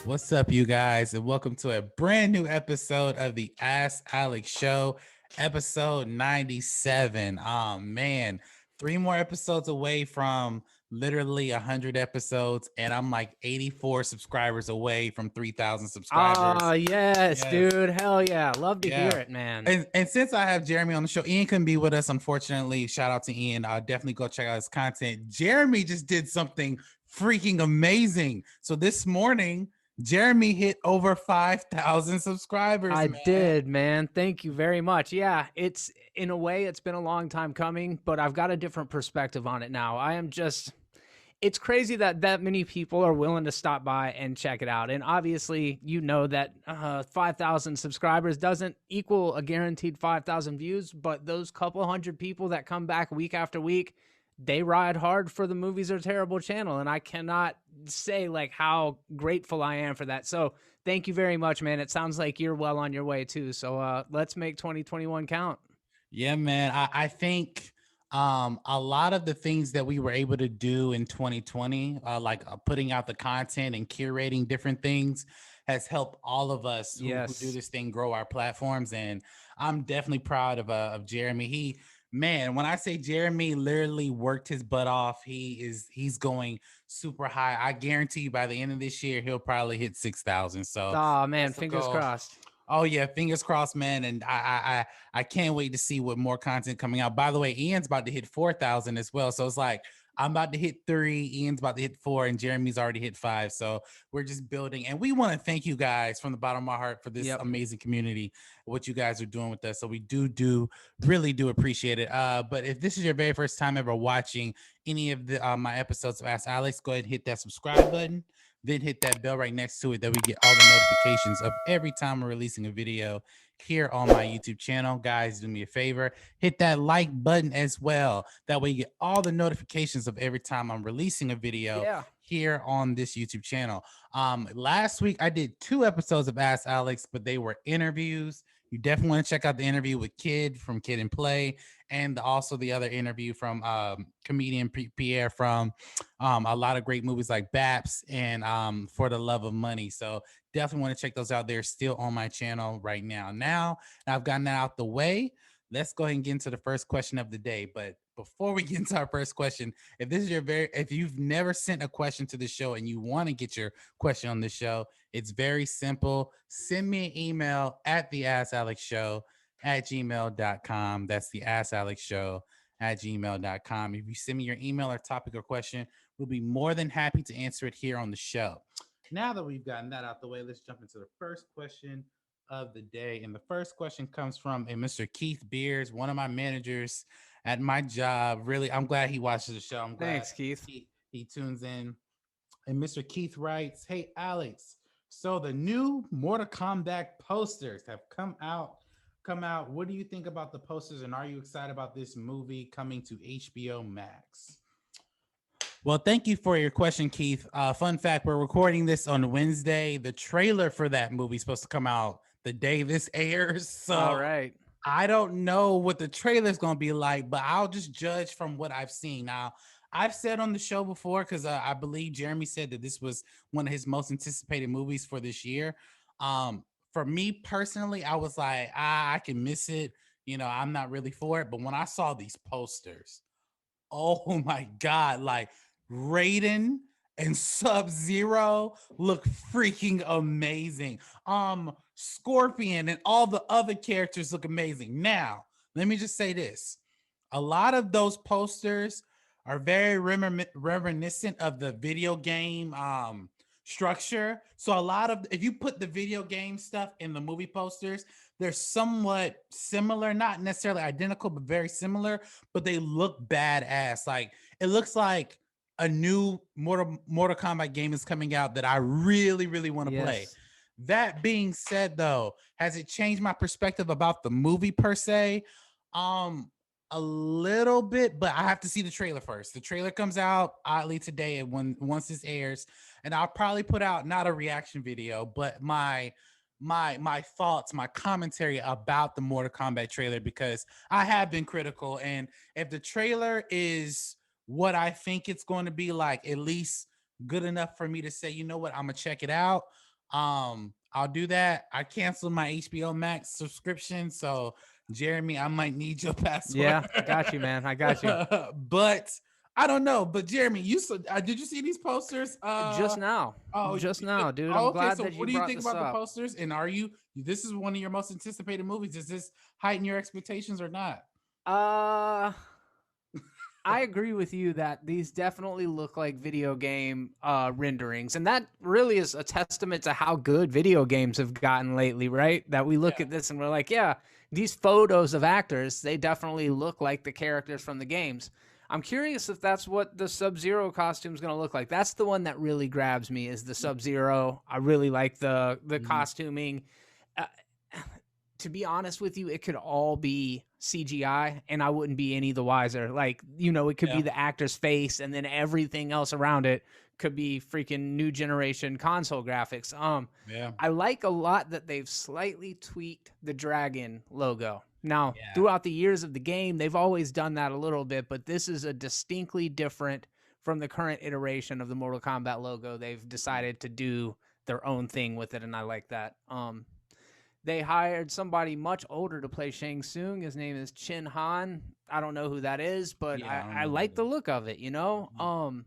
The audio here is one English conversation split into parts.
What's up, you guys, and welcome to a brand new episode of the Ask Alex Show, episode 97. Man, three more episodes away from literally 100 episodes, and I'm like 84 subscribers away from 3,000 Ah, subscribers. yes, Yes, dude. Hell yeah. Love to hear yeah. it, man. And since I have Jeremy on the show, Ian couldn't be with us, unfortunately. Shout out to Ian. Definitely go check out his content. Jeremy just did something freaking amazing. So this morning, Jeremy hit over 5,000 subscribers, I man. did, man. Thank you very much. Yeah, it's in a way, it's been a long time coming, but I've got a different perspective on it now. It's crazy that that many people are willing to stop by and check it out. And obviously, you know that 5,000 subscribers doesn't equal a guaranteed 5,000 views, but those couple hundred people that come back week after week, they ride hard for the Movies Are Terrible channel. And I cannot say like how grateful I am for that. So thank you very much, man. It sounds like you're well on your way too. So let's make 2021 count. Yeah, man. I think a lot of the things that we were able to do in 2020, putting out the content and curating different things, has helped all of us who do Yes. this thing grow our platforms. And I'm definitely proud of Jeremy. Man, when I say Jeremy literally worked his butt off, he's going super high. I guarantee you by the end of this year, he'll probably hit 6,000. So Oh, man. that's the Fingers goal. crossed. Oh yeah, fingers crossed, man. And I can't wait to see what more content coming out. By the way, Ian's about to hit 4,000 as well. So it's like I'm about to hit 3, Ian's about to hit 4, and Jeremy's already hit 5. So we're just building. And we want to thank you guys from the bottom of my heart for this Yep. amazing community, what you guys are doing with us. So we do really do appreciate it. But if this is your very first time ever watching any of the my episodes of Ask Alex, go ahead and hit that subscribe button, then hit that bell right next to it that we get all the notifications of every time we're releasing a video here on my YouTube channel. Guys, do me a favor, hit that like button as well. That way you get all the notifications of every time I'm releasing a video Yeah. here on this YouTube channel. Last week I did 2 episodes of Ask Alex, but they were interviews. You definitely want to check out the interview with Kid from Kid and Play, and also the other interview from comedian Pierre from a lot of great movies like Baps and For the Love of Money. So definitely want to check those out. They're still on my channel right now. Now I've gotten that out the way. Let's go ahead and get into the first question of the day. But before we get into our first question, if you've never sent a question to the show and you want to get your question on the show, it's very simple. Send me an email at theaskalexshow@gmail.com. That's theaskalexshow@gmail.com. If you send me your email or topic or question, we'll be more than happy to answer it here on the show. Now that we've gotten that out the way, let's jump into the first question of the day. And the first question comes from a Mr. Keith Beers, one of my managers at my job. Really, I'm glad he watches the show. I'm glad Thanks, Keith. he tunes in. And Mr. Keith writes, "Hey Alex, so the new Mortal Kombat posters have come out. What do you think about the posters, and are you excited about this movie coming to HBO Max?" Well, thank you for your question, Keith. Fun fact, we're recording this on Wednesday. The trailer for that movie is supposed to come out the day this airs. All So right. I don't know what the trailer is going to be like, but I'll just judge from what I've seen. Now, I've said on the show before, because I believe Jeremy said that this was one of his most anticipated movies for this year. For me personally, I was like, I can miss it. I'm not really for it. But when I saw these posters, oh my God, like Raiden and Sub Zero look freaking amazing. Scorpion and all the other characters look amazing. Now, let me just say this: a lot of those posters are very reminiscent of the video game structure. So a lot of, if you put the video game stuff in the movie posters, they're somewhat similar, not necessarily identical, but very similar, but they look badass. Like it looks like a new Mortal Kombat game is coming out that I really, really want to play. Yes. That being said, though, has it changed my perspective about the movie per se? Um, a little bit, but I have to see the trailer first. The trailer comes out oddly today, and once this airs, and I'll probably put out not a reaction video, but my thoughts, my commentary about the Mortal Kombat trailer, because I have been critical, and if the trailer is what I think it's going to be like, at least good enough for me to say, you know what, I'm gonna check it out. I'll do that. I canceled my HBO Max subscription, so Jeremy, I might need your password. Yeah, I got you, man. I got you. But I don't know. But Jeremy, did you see these posters? Just now. Oh, Just now, dude. oh, I'm okay. glad So that what you do you brought think this about the up. posters? And are you? This is one of your most anticipated movies. Does this heighten your expectations or not? Uh I agree with you that these definitely look like video game renderings. And that really is a testament to how good video games have gotten lately, right? That we look Yeah. at this and we're like, yeah, these photos of actors, they definitely look like the characters from the games. I'm curious if that's what the Sub-Zero costume is going to look like. That's the one that really grabs me is the Sub-Zero. I really like the Mhm. costuming. Uh, to be honest with you, it could all be CGI and I wouldn't be any the wiser. Like, it could be Yeah. the actor's face and then everything else around it could be freaking new generation console graphics. Yeah. I like a lot that they've slightly tweaked the dragon logo. Now, Yeah. throughout the years of the game, they've always done that a little bit, but this is a distinctly different from the current iteration of the Mortal Kombat logo. They've decided to do their own thing with it, and I like that. They hired somebody much older to play Shang Tsung. His name is Chin Han. I don't know who that is, but Yeah. I don't I know who like that the is. look of it, you know? Mhm.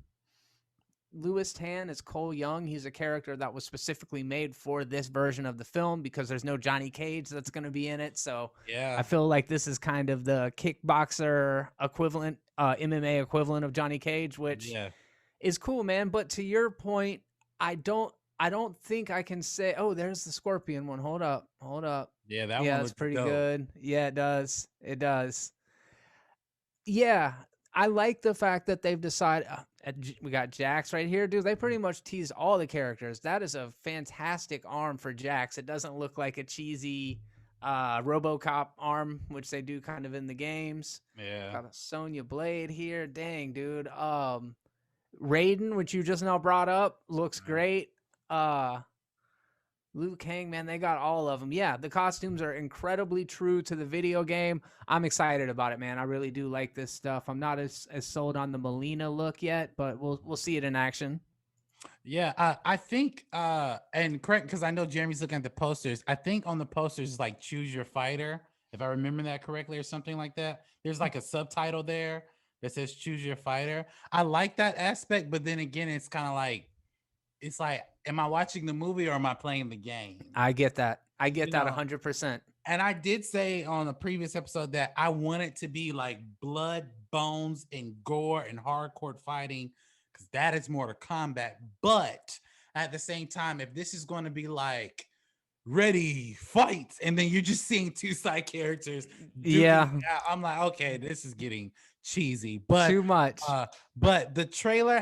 Lewis Tan is Cole Young. He's a character that was specifically made for this version of the film because there's no Johnny Cage that's going to be in it. So I Yeah. feel like this is kind of the kickboxer equivalent, MMA equivalent of Johnny Cage, which Yeah. is cool, man. But to your point, I don't I don't think I can say, oh, there's the Scorpion one. Hold up. Hold up. Yeah. That Yeah, one that's looks pretty dope. good. Yeah, it does. It does. Yeah, I like the fact that they've decided we got Jax right here, dude. They pretty much teased all the characters. That is a fantastic arm for Jax. It doesn't look like a cheesy RoboCop arm, which they do kind of in the games. Yeah. Got a Sonya Blade here. Dang, dude. Raiden, which you just now brought up, looks great. Uh Liu Kang, man, they got all of them. Yeah, the costumes are incredibly true to the video game. I'm excited about it, man. I really do like this stuff. I'm not as sold on the Molina look yet, but we'll see it in action. Yeah, I think and correct because I know Jeremy's looking at the posters. I think on the posters is like choose your fighter, if I remember that correctly, or something like that. There's like a subtitle there that says choose your fighter. I like that aspect, but then again, it's like, am I watching the movie or am I playing the game? I get that. I get You that know, 100%. and I did say on a previous episode that I want it to be like blood, bones, and gore and hardcore fighting because that is more to combat. But at the same time, if this is going to be like ready, fight, and then you're just seeing two side characters duking Yeah, it out, I'm like, okay, this is getting cheesy. But too much. uh, but the trailer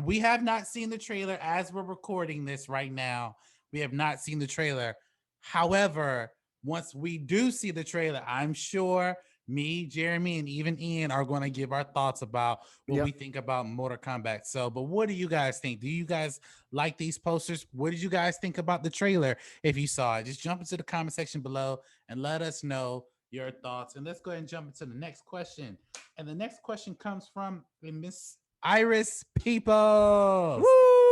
we have not seen the trailer as we're recording this right now. We have not seen the trailer. However, once we do see the trailer, I'm sure me, Jeremy, and even Ian are going to give our thoughts about what we Yep. think about Mortal Kombat. So, but what do you guys think? Do you guys like these posters? What did you guys think about the trailer if you saw it? Just jump into the comment section below and let us know your thoughts. And let's go ahead and jump into the next question. And the next question comes from Miss Iris Peoples.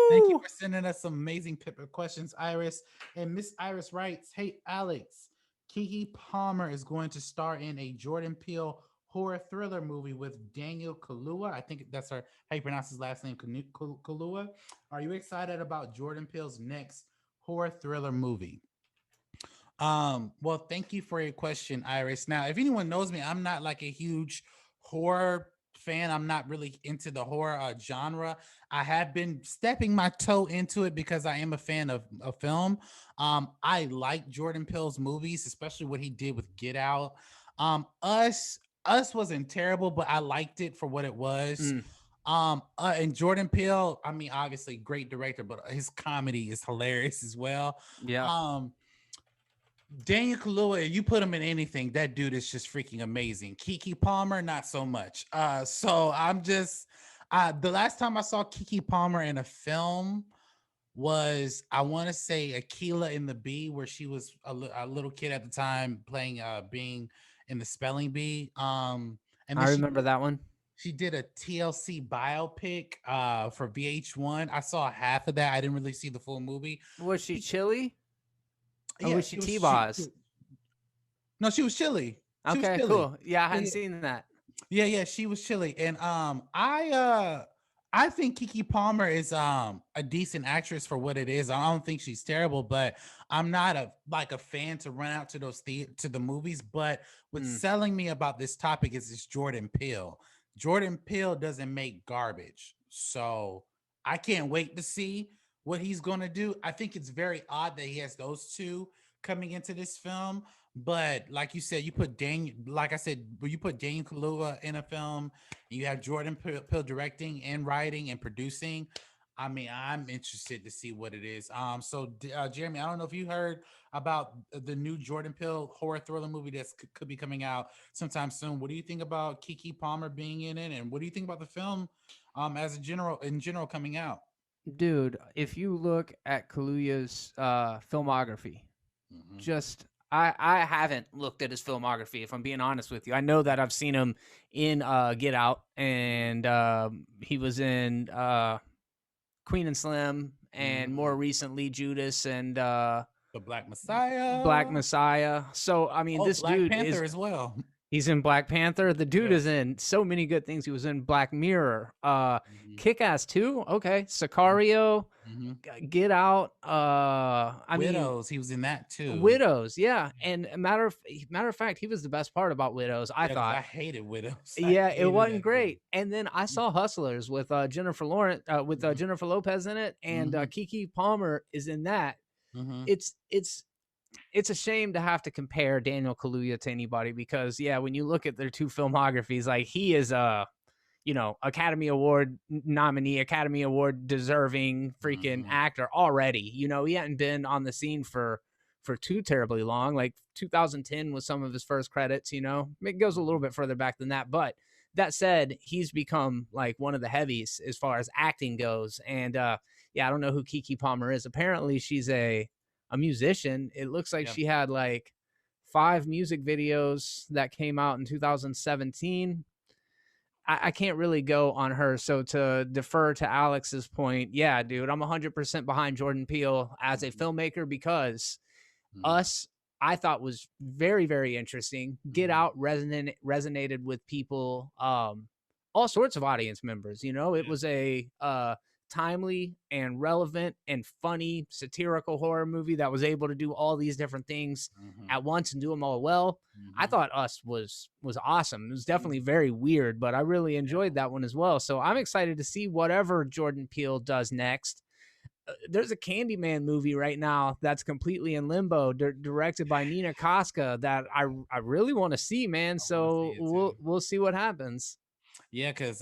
Thank you Woo! for sending us some amazing questions, Iris. And Miss Iris writes, "Hey Alex, Keke Palmer is going to star in a Jordan Peele horror thriller movie with Daniel Kaluuya. I think that's how you pronounce his last name, Kaluuya. Are you excited about Jordan Peele's next horror thriller movie?" Well, thank you for your question, Iris. Now, if anyone knows me, I'm not like a huge horror fan. I'm not really into the horror genre. I have been stepping my toe into it because I am a fan of film. I like Jordan Peele's movies, especially what he did with Get Out. Us wasn't terrible, but I liked it for what it was. Mm, And Jordan Peele, I mean, obviously great director, but his comedy is hilarious as well. yeah. Um, Daniel Kaluuya, you put him in anything, that dude is just freaking amazing. Keke Palmer, not so much. So I'm just the last time I saw Keke Palmer in a film was, I want to say, Aquila in the Bee, where she was a little kid at the time playing being in the spelling bee. And I then remember that one. she did a TLC biopic for VH1. I saw half of that. I didn't really see the full movie. Was she chilly or Yeah, was she she was T-Boz? no, she was chilly. She was Okay, chilly. cool. Yeah, I Yeah, hadn't yeah. seen that. Yeah, she was chilly. And I think Keke Palmer is a decent actress for what it is. I don't think she's terrible, but I'm not a fan to run out to to the movies. But what's Mm. selling me about this topic is this Jordan Peele. Jordan Peele doesn't make garbage. So I can't wait to see what he's gonna do. I think it's very odd that he has those two coming into this film. But like you said, you put Daniel, like I said, you put Daniel Kaluuya in a film, and you have Jordan Peele directing and writing and producing. I mean, I'm interested to see what it is. Jeremy, I don't know if you heard about the new Jordan Peele horror thriller movie that could be coming out sometime soon. What do you think about Keke Palmer being in it, and what do you think about the film, as a general in general coming out? Dude, if you look at Kaluuya's filmography, Mm-hmm. just I haven't looked at his filmography if I'm being honest with you. I know that I've seen him in Get Out, and he was in Queen and Slim, and Mm-hmm. more recently Judas and The Black Black Messiah. Messiah. So I mean, Oh, this Black dude Panther is as well. he's in Black Panther. The dude Yeah. is in so many good things. He was in Black Mirror, Mm-hmm. Kick Ass 2. Okay, Sicario, Mm-hmm. Get Out. I mean, Widows. He was in that too. Widows. Yeah, and matter of fact, he was the best part about Widows. I Yeah, because thought. I hated Widows. I Yeah, it hated wasn't that movie. great. And then I saw Hustlers with Jennifer Lawrence, with Jennifer Lopez in it, and Mm-hmm. Keke Palmer is in that. Mm-hmm. It's it's it's a shame to have to compare Daniel Kaluuya to anybody because yeah, when you look at their two filmographies, like he is a Academy Award nominee, Academy Award deserving freaking Mm-hmm. actor already. He hadn't been on the scene for too terribly long. Like 2010 was some of his first credits. It goes a little bit further back than that, but that said, he's become like one of the heavies as far as acting goes. And yeah, I don't know who Keke Palmer is. Apparently, she's a musician. It looks like Yep. she had like 5 music videos that came out in 2017. I can't really go on her. So to defer to Alex's point, yeah, dude, I'm 100% behind Jordan Peele as a filmmaker because Mm-hmm. Us, I thought was very, very interesting. Get Mm-hmm. Out resonated with people, all sorts of audience members. It Yeah. was a timely and relevant and funny satirical horror movie that was able to do all these different things Mm-hmm. at once and do them all well. I Mm-hmm. thought Us was awesome. It was definitely Mm-hmm. very weird, but I really Yeah. enjoyed that one as well. So I'm excited to see whatever Jordan Peele does next. There's a Candyman movie right now that's completely in limbo, directed by Nina Koska that I really want to see, man. I want to see So it too. we'll see what happens. Yeah, because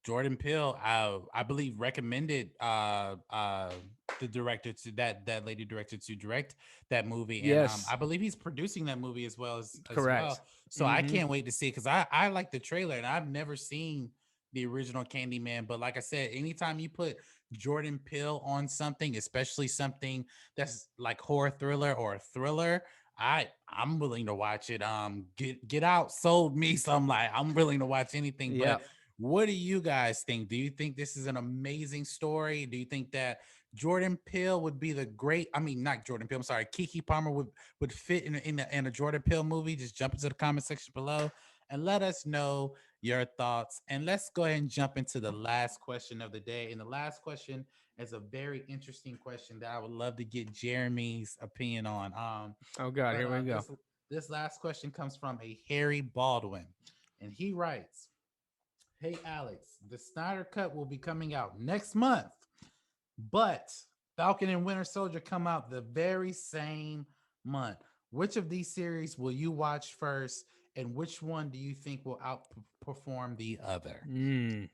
Jordan Peele, I believe, recommended the director to that lady director to direct that movie, and Yes, I believe he's producing that movie as correct. well. So I Mm-hmm. can't wait to see it because I like the trailer and I've never seen the original Candyman. But like I said, anytime you put Jordan Peele on something, especially something that's like horror thriller or a thriller, I'm willing to watch it. Get Out sold me, so I'm willing to watch anything. Yeah. But what do you guys think? Do you think this is an amazing story? Do you think that Jordan Peele would be the great? I mean, not Jordan Peele. I'm sorry, Keke Palmer would fit in a Jordan Peele movie. Just jump into the comment section below and let us know your thoughts. And let's go ahead and jump into the last question of the day. And the last question is a very interesting question that I would love to get Jeremy's opinion on. Oh God, But here we go. this last question comes from a Harry Baldwin, and he writes, "Hey Alex, the Snyder Cut will be coming out next month, but Falcon and Winter Soldier come out the very same month. Which of these series will you watch first, and which one do you think will outperform the other?" Mm.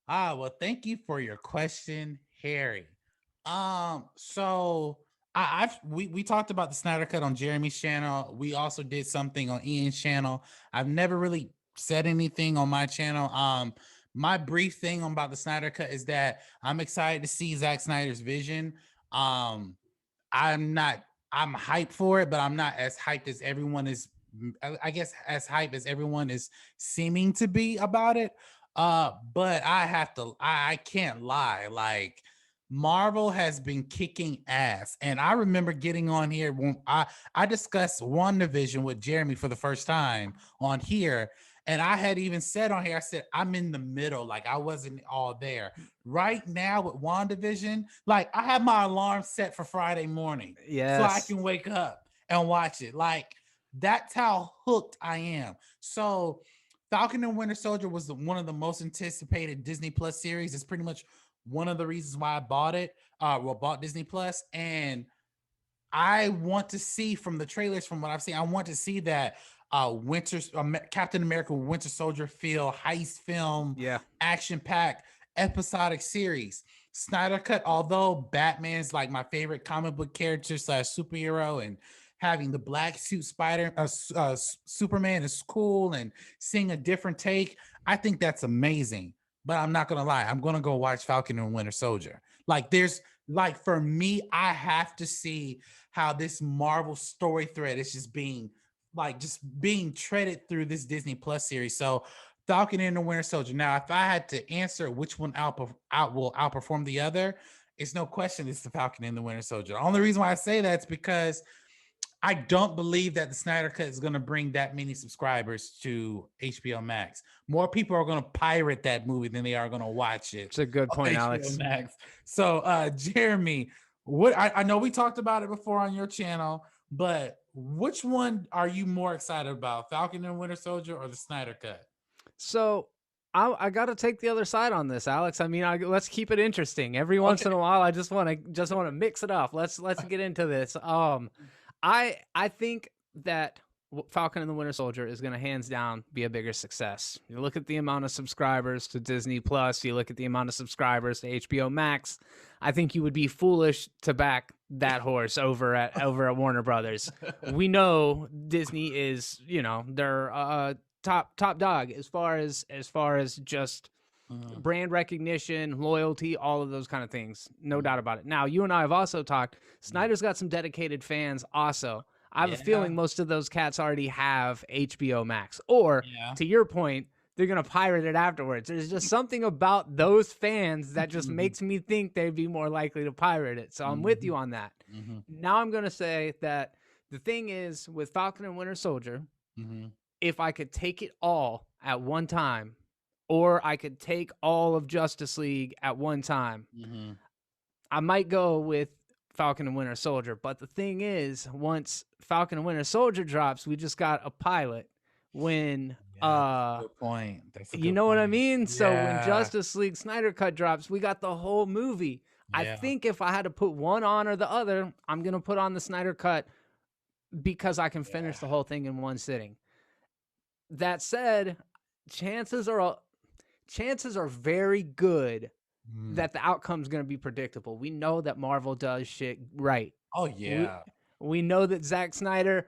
Well, thank you for your question, Harry. So we talked about the Snyder Cut on Jeremy's channel. We also did something on Ian's channel. I've never really said anything on my channel. My brief thing about the Snyder Cut is that I'm excited to see Zack Snyder's vision. Um, I'm not. I'm hyped for it, but I'm not as hyped as everyone is. I guess as hyped as everyone is seeming to be about it. But I can't lie. Like Marvel has been kicking ass. And I remember getting on here when I discussed WandaVision with Jeremy for the first time on here. And I had even said on here, I said, I'm in the middle. Like I wasn't all there. Right now with WandaVision, like I have my alarm set for Friday morning so I Yes. can wake up and watch it. Like that's how hooked I am. So Falcon and Winter Soldier was one of the most anticipated Disney Plus series. It's pretty much one of the reasons why I bought it. Bought Disney Plus, and I want to see from the trailers, from what I've seen, I want to see that Captain America Winter Soldier feel heist film, Yeah. action packed episodic series. Snyder cut, although Batman's like my favorite comic book character slash superhero, and having the black suit Superman is cool, and seeing a different take, I think that's amazing. But I'm not gonna lie, I'm gonna go watch Falcon and Winter Soldier. Like there's like for me, I have to see how this Marvel story thread is just being treaded through this Disney Plus series. So Falcon and the Winter Soldier. Now, if I had to answer which one will outperform the other, it's no question it's the Falcon and the Winter Soldier. The only reason why I say that is because I don't believe that the Snyder Cut is going to bring that many subscribers to HBO Max. More people are going to pirate that movie than they are going to watch it It's a good on point, HBO Alex. Max. So, Jeremy, what I know we talked about it before on your channel, but which one are you more excited about, Falcon and Winter Soldier or the Snyder Cut? So I got to take the other side on this, Alex. I mean, let's keep it interesting. Every once Okay. in a while, I just want to mix it up. Let's get into this. I think that Falcon and the Winter Soldier is going to hands down be a bigger success. You look at the amount of subscribers to Disney Plus, you look at the amount of subscribers to HBO Max. I think you would be foolish to back that horse over at Warner Brothers. We know Disney is, they're top dog as far as just brand recognition, loyalty, all of those kind of things. No doubt about it. Now, you and I have also talked. Snyder's got some dedicated fans also. I have a feeling most of those cats already have HBO Max. Or, to your point, they're going to pirate it afterwards. There's just something about those fans that just makes me think they'd be more likely to pirate it. So I'm with you on that. Now I'm going to say that the thing is with Falcon and Winter Soldier, if I could take it all at one time, or I could take all of Justice League at one time, I might go with Falcon and Winter Soldier. But the thing is, once Falcon and Winter Soldier drops, we just got a pilot. When that's a good point. That's a you good know what I point. mean? Yeah. So when Justice League Snyder Cut drops, we got the whole movie. I think if I had to put one on or the other, I'm gonna put on the Snyder Cut because I can finish the whole thing in one sitting. That said, chances are very good that the outcome's going to be predictable. We know that Marvel does shit right. Oh yeah. We know that Zack Snyder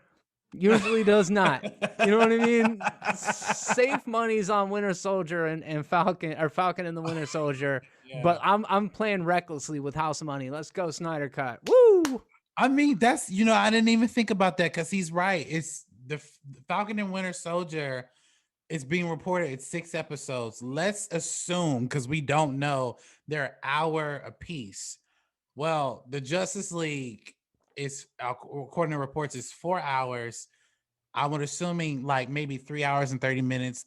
usually does not. You know what I mean? Safe money's on Winter Soldier and Falcon, or Falcon and the Winter Soldier. But I'm playing recklessly with house money. Let's go Snyder Cut. Woo! I mean, that's, I didn't even think about that because he's right. It's the Falcon and Winter Soldier. It's being reported it's 6 episodes. Let's assume, because we don't know, they're an hour apiece. Well, the Justice League is, according to reports, is 4 hours. I would assuming like maybe 3 hours and 30 minutes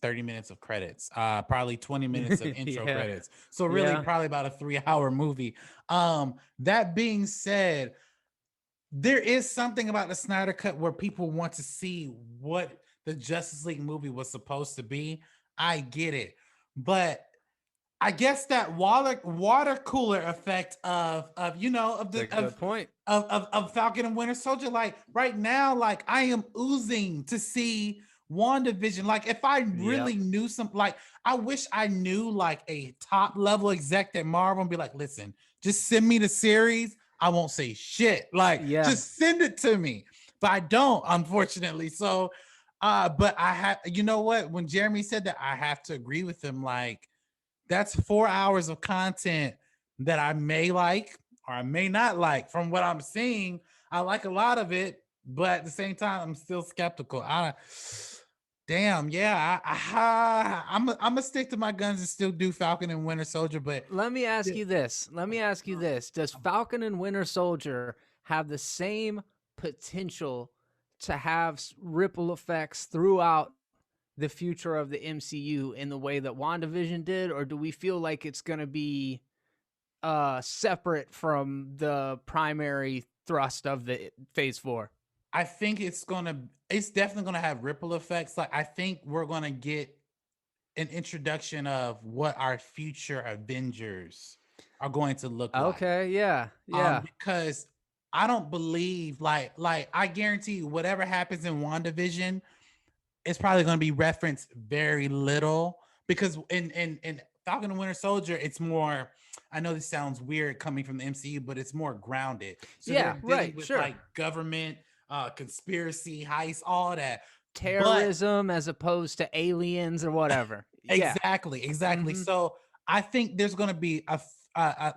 of credits, probably 20 minutes of intro credits. So really probably about a 3-hour movie. That being said, there is something about the Snyder Cut where people want to see what the Justice League movie was supposed to be. I get it. But I guess that water cooler effect of point of Falcon and Winter Soldier. Like right now, like I am oozing to see WandaVision. Like if I really knew like I wish I knew like a top level exec at Marvel and be like, listen, just send me the series. I won't say shit. Like just send it to me. But I don't, unfortunately. So but I have, you know what? When Jeremy said that, I have to agree with him. Like, that's 4 hours of content that I may like or I may not like. From what I'm seeing, I like a lot of it, but at the same time, I'm still skeptical. Damn, yeah. I'm gonna stick to my guns and still do Falcon and Winter Soldier, but Let me ask yeah, you this. Let me ask you this. Does Falcon and Winter Soldier have the same potential to have ripple effects throughout the future of the MCU in the way that WandaVision did, or do we feel like it's going to be separate from the primary thrust of the Phase 4? I think it's definitely gonna have ripple effects. Like I think we're gonna get an introduction of what our future Avengers are going to look like. Okay, yeah. Yeah. Because I don't believe like I guarantee you whatever happens in WandaVision, it's probably going to be referenced very little because in Falcon and Winter Soldier, it's more. I know this sounds weird coming from the MCU, but it's more grounded. So Yeah, they're dealing right, with sure. like government, conspiracy, heist, all that. But Terrorism as opposed to aliens or whatever. Yeah. exactly. Mhm. So I think there's going to be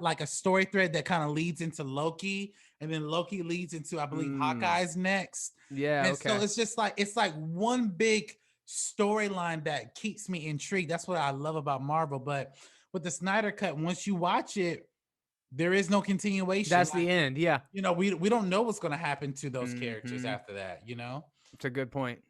like a story thread that kind of leads into Loki, and then Loki leads into I believe Mm. Hawkeye's next, Yeah, and so okay. it's like one big storyline that keeps me intrigued. That's what I love about Marvel. But with the Snyder cut, once you watch it, there is no continuation. That's Like the end. Yeah. we don't know what's going to happen to those characters Mhm. after that. It's a good point.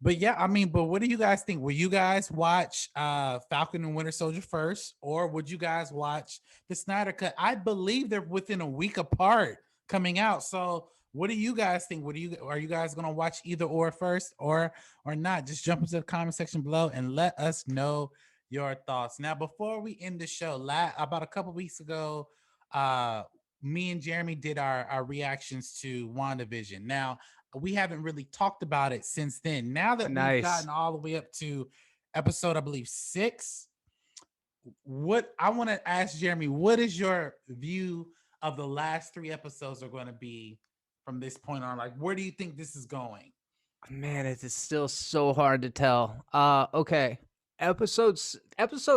But yeah, I mean, but what do you guys think? Will you guys watch Falcon and Winter Soldier first, or would you guys watch the Snyder Cut? I believe they're within a week apart coming out. So what do you guys think? Are you guys gonna watch either or first or not? Just jump into the comment section below and let us know your thoughts. Now, before we end the show, about a couple weeks ago, uh me and Jeremy did our reactions to WandaVision. Now, we haven't really talked about it since then. Now that we've Nice. gotten all the way up to episode, I believe 6, what I want to ask Jeremy, what is your view of the last 3 episodes are going to be from this point on? Like, where do you think this is going? Man, it is still so hard to tell. Okay. Episode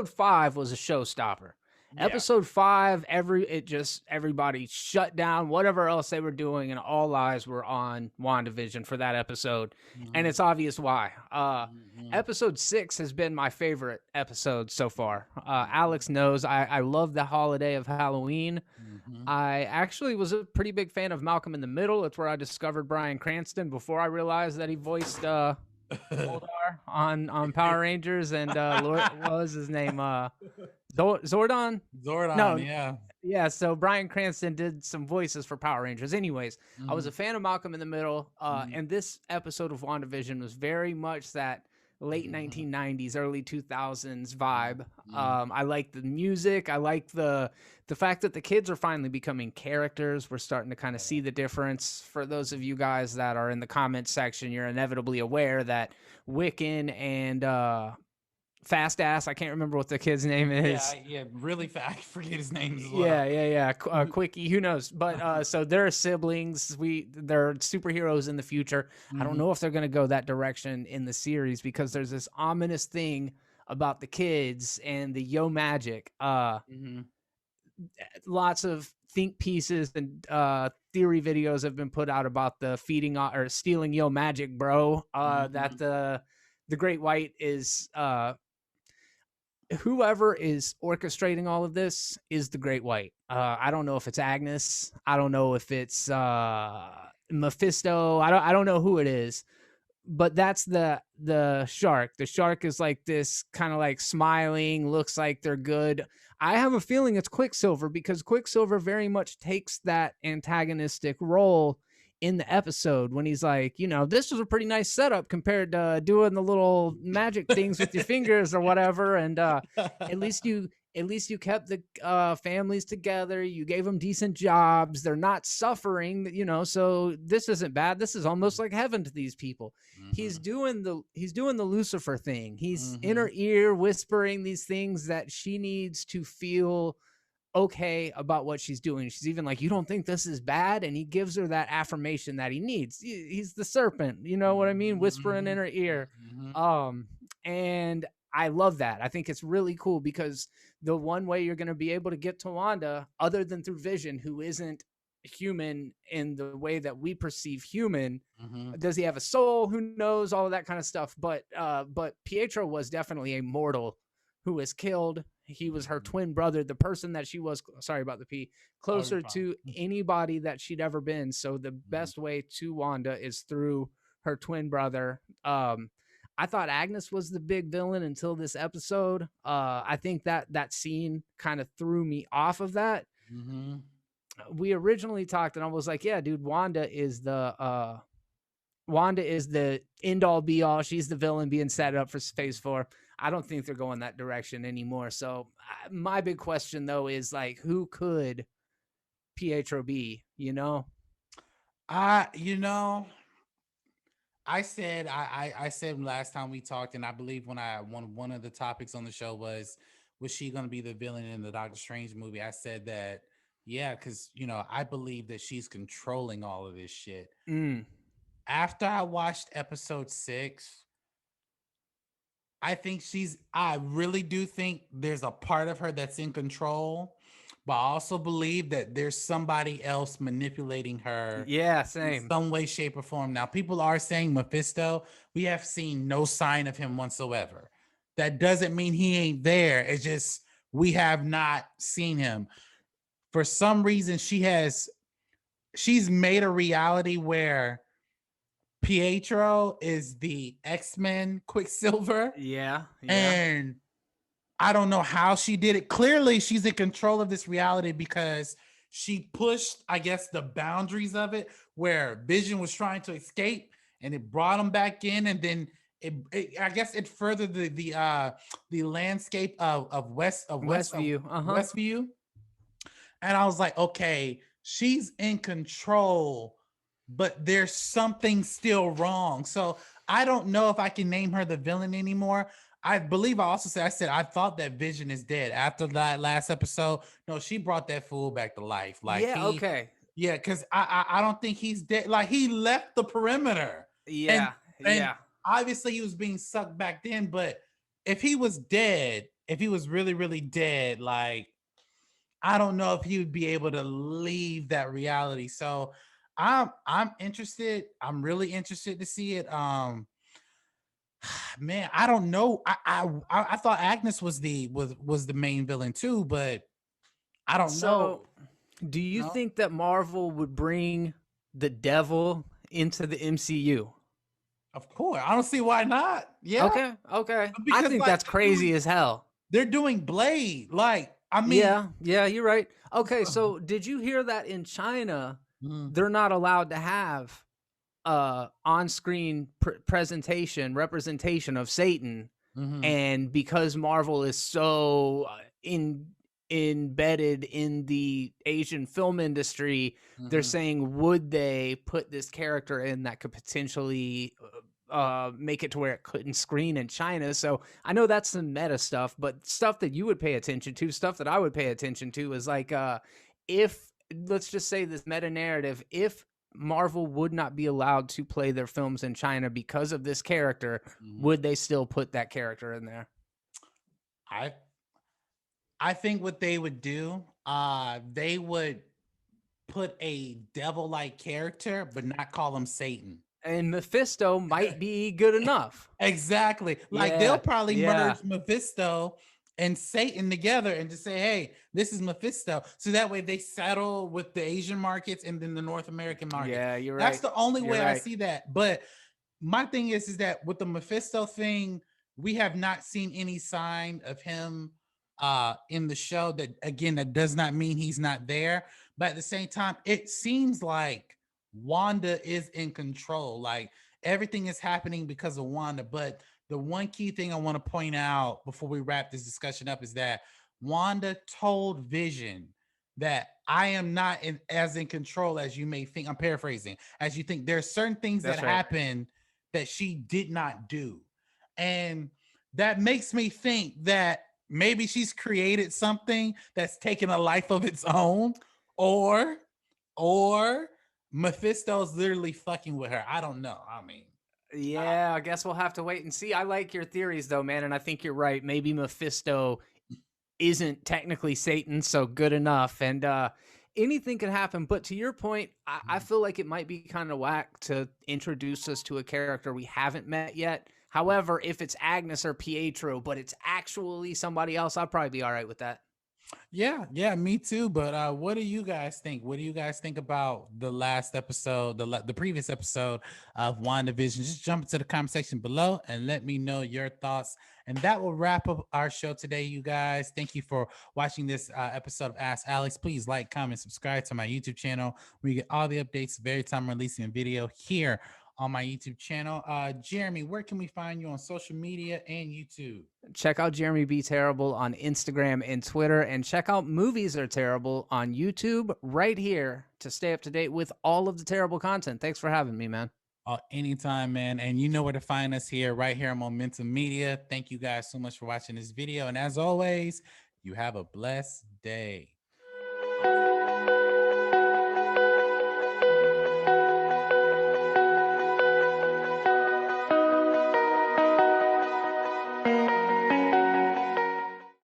5 was a showstopper. Yeah. Episode 5, everybody shut down whatever else they were doing, and all eyes were on WandaVision for that episode. And Mhm, it's obvious why. mhm, Episode 6 has been my favorite episode so far. mhm, Alex knows I love the holiday of Halloween. mhm. I actually was a pretty big fan of Malcolm in the Middle. It's where I discovered Bryan Cranston before I realized that he voiced Goldar on Power Rangers and what was his name? Zordon? Zordon, No, yeah. yeah. So Bryan Cranston did some voices for Power Rangers. Anyways, I was a Mhm, fan of Malcolm in the Middle, mhm, and this episode of WandaVision was very much that late mhm, 1990s, early 2000s vibe. mhm. I like the music. I like the fact that the kids are finally becoming characters. We're starting to kind of see the difference. For those of you guys that are in the comment section, you're inevitably aware that Wiccan and Fast Ass, I can't remember what the kid's name Yeah, is. yeah, really fast. I forget his name as well. Yeah. Quickie, who knows? But so they're siblings. They're superheroes in the future. I don't Mhm, know if they're gonna go that direction in the series because there's this ominous thing about the kids and the yo magic. mhm. Lots of think pieces and theory videos have been put out about the feeding or stealing yo magic, bro. That Mhm. the Great White is whoever is orchestrating all of this is the Great White. I don't know if it's Agnes. I don't know if it's Mephisto. I don't know who it is, but that's the shark. The shark is like this kind of like smiling, looks like they're good. I have a feeling it's Quicksilver because Quicksilver very much takes that antagonistic role in the episode when he's like, this was a pretty nice setup compared to doing the little magic things with your fingers or whatever. And at least you at least you kept the families together. You gave them decent jobs. They're not suffering, so this isn't bad. This is almost like heaven to these people. He's Mhm, doing the Lucifer thing. He's in mhm, her ear whispering these things that she needs to feel okay about what she's doing. She's even like, "You don't think this is bad?" And he gives her that affirmation that he needs. He's the serpent, you know what I mean, whispering in mhm, her ear. mhm. Um and I love that. I think it's really cool because the one way you're going to be able to get to Wanda other than through Vision, who isn't human in the way that we perceive human. Mm-hmm. Does he have a soul? Who knows? All of that kind of stuff. But Pietro was definitely a mortal who was killed. He was her twin brother, the person that she was, sorry about the P, Oh, you're closer fine. to anybody that she'd ever been. So the Mhm. best way to Wanda is through her twin brother. I thought Agnes was the big villain until this episode. I think that scene kind of threw me off of that. Mm-hmm. We originally talked, and I was like, yeah, dude, Wanda is the end all be all. She's the villain being set up for phase 4. I don't think they're going that direction anymore. So my big question though is like, who could Pietro be? You know? You know, I said last time we talked, and I believe when one of the topics on the show was she going to be the villain in the Doctor Strange movie? I said that yeah, because I believe that she's controlling all of this shit. Mm, After I watched episode 6, I really do think there's a part of her that's in control, but I also believe that there's somebody else manipulating her yeah, in same. some way, shape, or form. Now, people are saying Mephisto. We have seen no sign of him whatsoever. That doesn't mean he ain't there. It's just we have not seen him. For some reason, she's made a reality where Pietro is the X-Men Quicksilver. Yeah, yeah. And I don't know how she did it. Clearly, she's in control of this reality because she pushed, I guess, the boundaries of it where Vision was trying to escape, and it brought him back in, and then I guess it furthered the landscape Westview. Uh-huh. Westview. And I was like, okay, she's in control, but there's something still wrong. So I don't know if I can name her the villain anymore. I believe I said I thought that Vision is dead after that last episode. No, she brought that fool back to life. Like Yeah, okay. yeah, because I don't think he's dead. Like he left the perimeter, and Yeah, and yeah. obviously he was being sucked back then. But if he was dead, if he was really really dead, like I don't know if he would be able to leave that reality. So I'm interested. I'm really interested to see it. Man, I don't know. I thought Agnes was the main villain too, but I don't know. So, do you No, think that Marvel would bring the devil into the MCU? of course. I don't see why not. Yeah, Okay, okay. I because think like that's crazy as hell. they're doing Blade. Like, I mean, Yeah, yeah, you're right. Okay, so did you hear that in China mm, they're not allowed to have on-screen presentation representation of Satan, mhm, and because Marvel is so embedded in the Asian film industry, they're mhm. saying would they put this character in that could potentially make it to where it couldn't screen in China. So I know that's some meta stuff, but stuff that you would pay attention to, stuff that I would pay attention to is like if let's just say this meta narrative, if Marvel would not be allowed to play their films in China because of this character, Mhm. would they still put that character in there? I I think what they would do, they would put a devil-like character, but not call him Satan. And Mephisto might be good enough. Exactly. Like they'll Yeah, probably yeah, merge Mephisto and Satan together and just say, hey, this is Mephisto. So that way they settle with the Asian markets and then the North American markets. yeah. You're That's right. the only You're way I right. see that. But my thing is that with the Mephisto thing, we have not seen any sign of him in the show. That again, that does not mean he's not there. But at the same time, it seems like Wanda is in control. Like everything is happening because of Wanda. But the one key thing I want to point out before we wrap this discussion up is that Wanda told Vision that I am not as in control as you may think. I'm paraphrasing. As you think, there's certain things that That's right. happen that she did not do. And that makes me think that maybe she's created something that's taken a life of its own, or or Mephisto's literally fucking with her. I don't know. I mean, Yeah, I guess we'll have to wait and see. I like your theories though, man, and I think you're right. Maybe Mephisto isn't technically Satan, so good enough. And anything could happen. But to your point, I Mhm. feel like it might be kind of whack to introduce us to a character we haven't met yet. However, if it's Agnes or Pietro, but it's actually somebody else, I'll probably be all right with that. Yeah, yeah, me too. But what do you guys think? What do you guys think about the last episode, the previous episode of WandaVision? Just jump into the comment section below and let me know your thoughts. And that will wrap up our show today, you guys. Thank you for watching this episode of Ask Alex. Please like, comment, subscribe to my YouTube channel where you get all the updates every time I'm releasing a video here on my YouTube channel. Jeremy, where can we find you on social media and YouTube? Check out Jeremy B. Terrible on Instagram and Twitter, and check out Movies Are Terrible on YouTube right here to stay up to date with all of the terrible content. Thanks for having me, man. Anytime, man. And you know where to find us here, right here on Momentum Media. Thank you guys so much for watching this video. And as always, you have a blessed day.